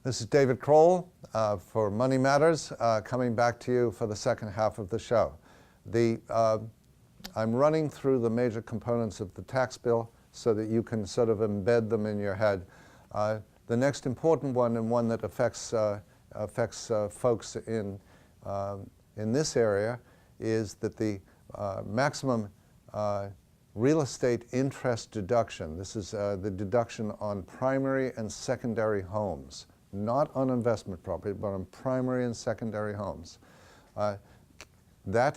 This is DCrowell for Money Matters, coming back to you for the second half of the show. I'm running through the major components of the tax bill so that you can sort of embed them in your head. The next important one, and one that affects folks in this area, is that the maximum real estate interest deduction, this is the deduction on primary and secondary homes, not on investment property, but on primary and secondary homes. The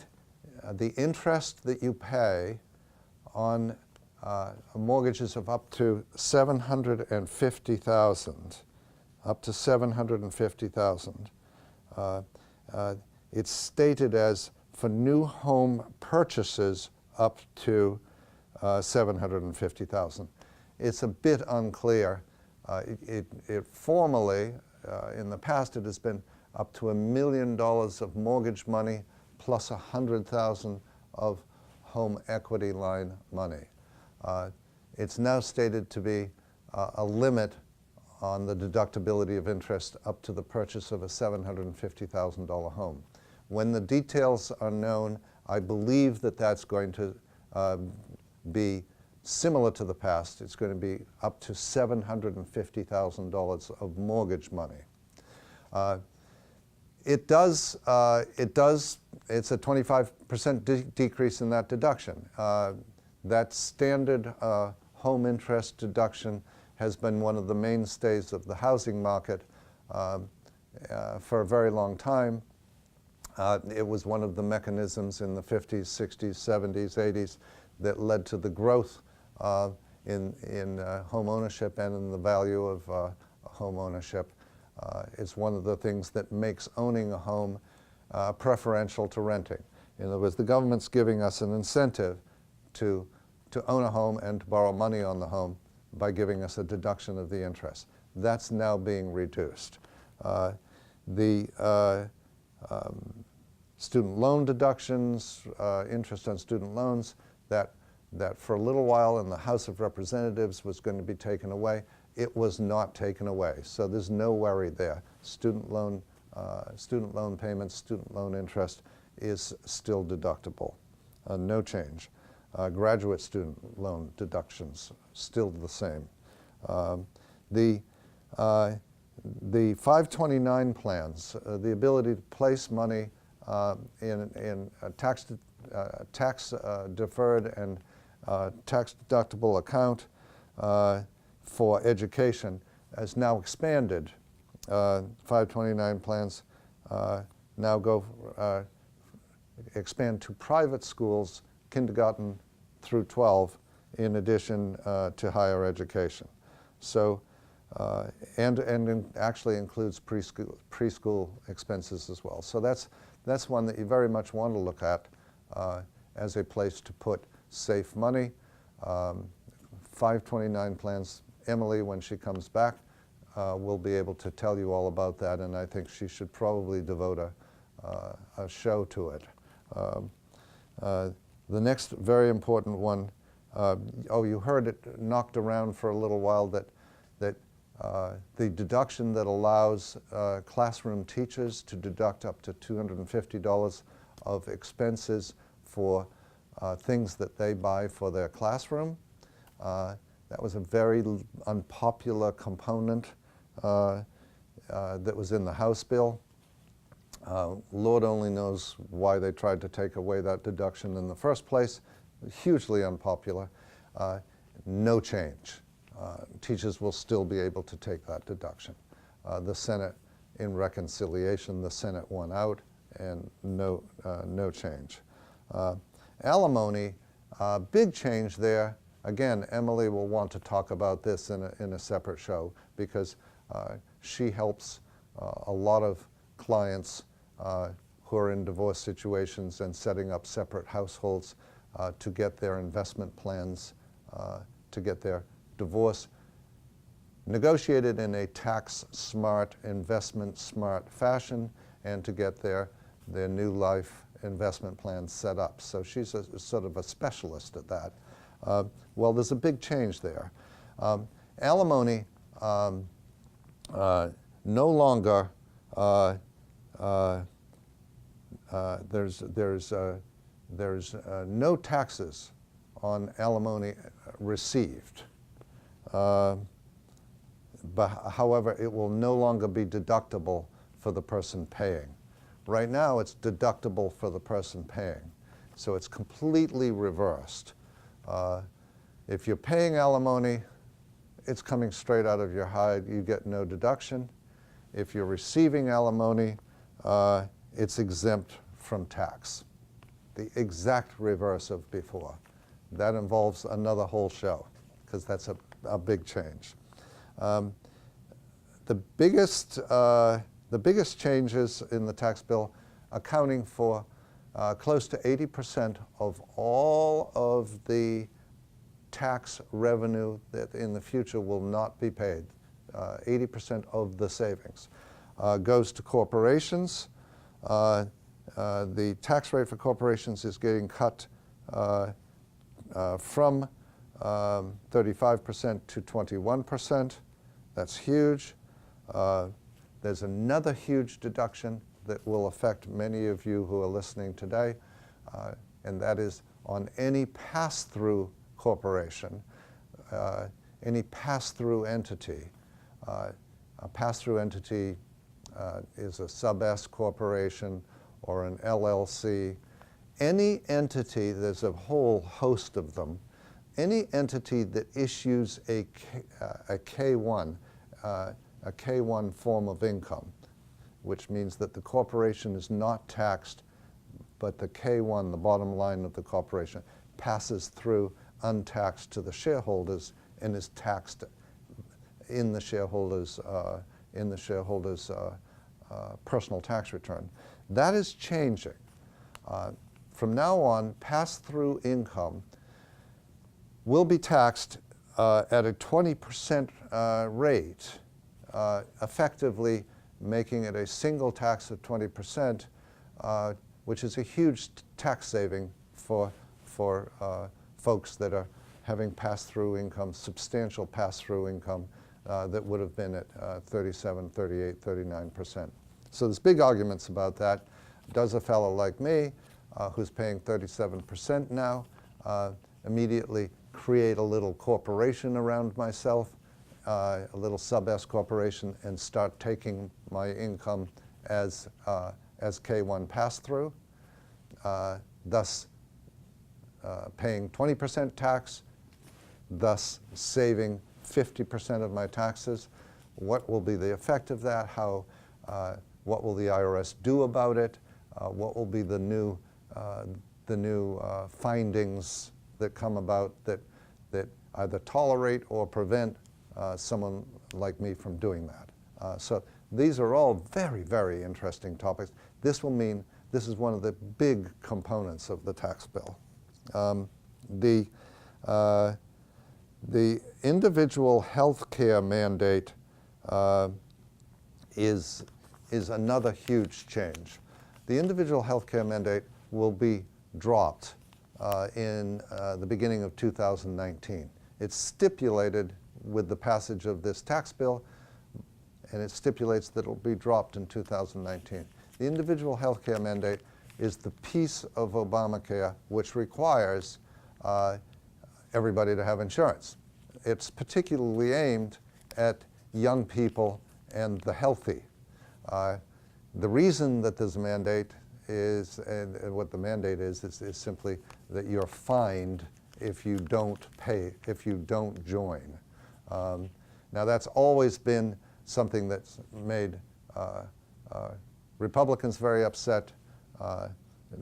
interest that you pay on mortgages of up to $750,000, it's stated as for new home purchases up to $750,000. It's a bit unclear. It formally, in the past, it has been up to $1 million of mortgage money plus $100,000 of home equity line money. It's now stated to be a limit on the deductibility of interest up to the purchase of a $750,000 home. When the details are known, I believe that that's going to be similar to the past. It's going to be up to $750,000 of mortgage money. It's a 25% decrease in that deduction. That standard home interest deduction has been one of the mainstays of the housing market for a very long time. It was one of the mechanisms in the 50s, 60s, 70s, 80s that led to the growth in home ownership and in the value of home ownership. It's one of the things that makes owning a home preferential to renting. In other words, the government's giving us an incentive to own a home and to borrow money on the home by giving us a deduction of the interest. That's now being reduced. Student loan deductions, interest on student loans, that for a little while in the House of Representatives was going to be taken away. It was not taken away, so there's no worry there. Student loan payments, student loan interest is still deductible. No change. Graduate student loan deductions, still the same. The 529 plans, the ability to place money in a tax deferred and tax deductible account for education has now expanded. 529 plans now expand to private schools, kindergarten through 12, in addition to higher education. So, and actually includes preschool expenses as well. So that's one that you very much want to look at as a place to put safe money. 529 plans. Emily, when she comes back, will be able to tell you all about that, and I think she should probably devote a show to it. The next very important one, you heard it knocked around for a little while, that the deduction that allows classroom teachers to deduct up to $250 of expenses for things that they buy for their classroom. That was a very unpopular component that was in the House bill. Lord only knows why they tried to take away that deduction in the first place. Hugely unpopular. No change. Teachers will still be able to take that deduction. The Senate, in reconciliation, the Senate won out, and no change. Alimony, big change there. Again, Emily will want to talk about this in a separate show, because she helps a lot of clients who are in divorce situations and setting up separate households to get their investment plans, to get their divorce negotiated in a tax-smart, investment-smart fashion, and to get their new life investment plans set up. So she's sort of a specialist at that. Well, there's a big change there. Alimony no longer there's no taxes on alimony received. But however, it will no longer be deductible for the person paying. Right now, it's deductible for the person paying. So it's completely reversed. If you're paying alimony, it's coming straight out of your hide. You get no deduction. If you're receiving alimony, it's exempt from tax. The exact reverse of before. That involves another whole show, because that's a big change. The biggest changes in the tax bill, accounting for close to 80% of all of the tax revenue that in the future will not be paid. 80% of the savings goes to corporations. The tax rate for corporations is getting cut from 35% to 21%. That's huge. There's another huge deduction that will affect many of you who are listening today, and that is on any pass-through corporation, any pass-through entity. A pass-through entity is a sub-S corporation or an LLC. Any entity, there's a whole host of them, any entity that issues a K1 form of income, which means that the corporation is not taxed, but the K1, the bottom line of the corporation, passes through untaxed to the shareholders and is taxed in the shareholders' personal tax return. That is changing. From now on, pass-through income will be taxed at a 20% rate, effectively making it a single tax of 20%, which is a huge tax saving for folks that are having pass-through income, substantial pass-through income that would have been at 37, 38, 39%. So there's big arguments about that. Does a fellow like me, who's paying 37% now, immediately create a little corporation around myself, a little sub-S corporation, and start taking my income as K1 pass-through, thus paying 20% tax, thus saving 50% of my taxes? What will be the effect of that? What will the IRS do about it? What will be the new findings that come about that either tolerate or prevent someone like me from doing that? So these are all very, very interesting topics. This will mean this is one of the big components of the tax bill. The individual health care mandate is another huge change. The individual health care mandate will be dropped in the beginning of 2019. It's stipulated with the passage of this tax bill, and it stipulates that it will be dropped in 2019. The individual health care mandate is the piece of Obamacare which requires everybody to have insurance. It's particularly aimed at young people and the healthy. The reason that there's a mandate is, and what the mandate is simply that you're fined if you don't pay, if you don't join. Now that's always been something that's made Republicans very upset.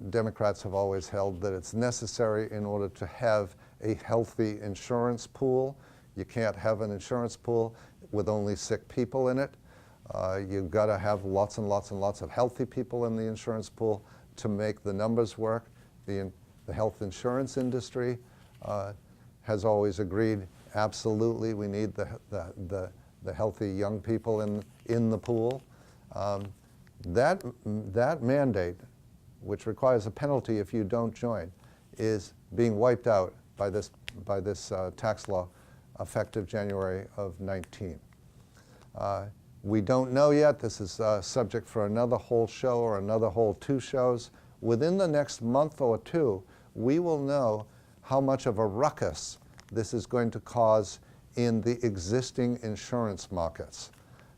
Democrats have always held that it's necessary in order to have a healthy insurance pool. You can't have an insurance pool with only sick people in it. You've got to have lots and lots and lots of healthy people in the insurance pool to make the numbers work. The health insurance industry has always agreed, absolutely, we need the healthy young people in the pool. That mandate, which requires a penalty if you don't join, is being wiped out by this tax law effective January of 19. We don't know yet. This is subject for another whole show or another whole 2 shows. Within the next month or 2, we will know how much of a ruckus this is going to cause in the existing insurance markets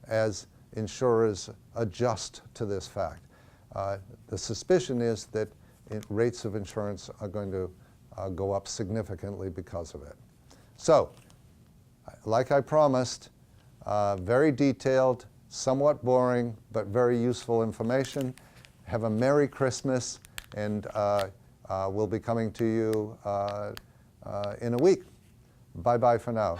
as insurers adjust to this fact. The suspicion is that rates of insurance are going to go up significantly because of it. So, like I promised, very detailed, somewhat boring, but very useful information. Have a Merry Christmas, and we'll be coming to you in a week. Bye-bye for now.